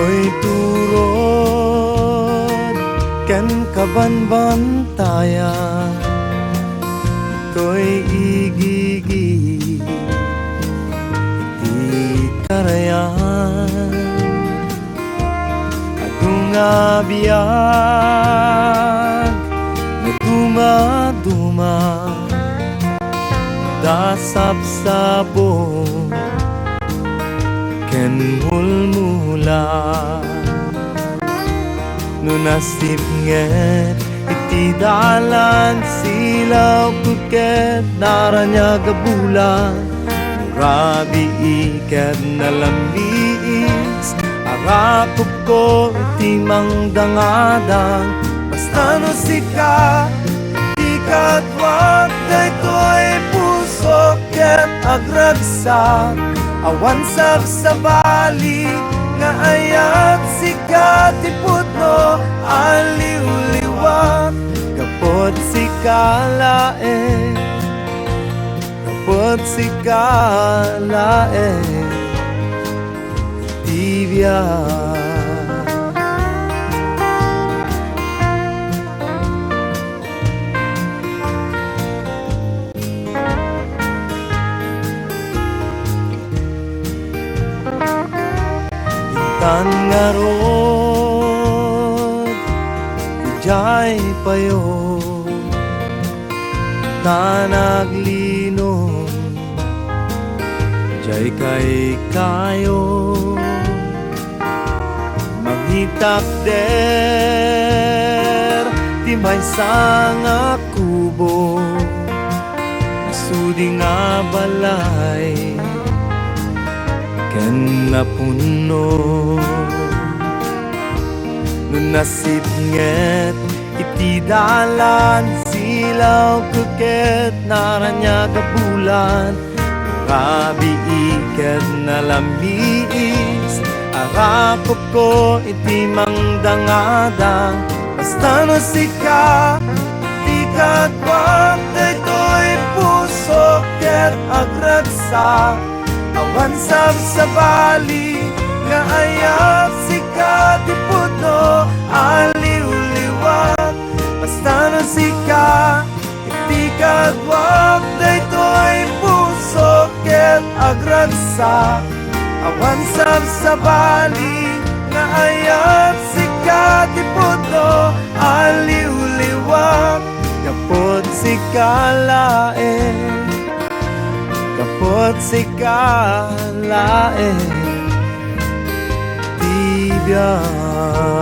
To'y turod ken kabanbantayan, to'y igigi iti karayan. Adunga biag na dumaduma, dasabsabong ken mulmula. No nasipnget iti dalan, silaw kuket naranya gabulan. Murabi iket nalamiis, arakop ko iti mangdangadang. Basta no sika di kadwat, daytoy puso ket agragsak. Awan sabsabali nga ayat sika ti putno aliw-liwat. Kapot sika laeng, kapot sika laeng tibiyat. Tan nga rod ijay payo, tanaglinom ijay kay kayo. Manghitakder ti maysa nga kubo, sudi nga balay ken napuno. No nasipnget iti dalan, silaw kuket naranya gabulan. Murabi iket nalamiis, arakop ko iti mangdangadang. Basta no sika di kadwat, daytoy puso ket agragsak. Awan sabsabali nga ayat sika ti putno aliw-liwat. Basta no sika iti kadwat, daytoy puso ket agragsak. Awan sabsabali nga ayat sika ti putno aliw-liwat. Kapot sika laeng, kapot sika laeng tibiyat.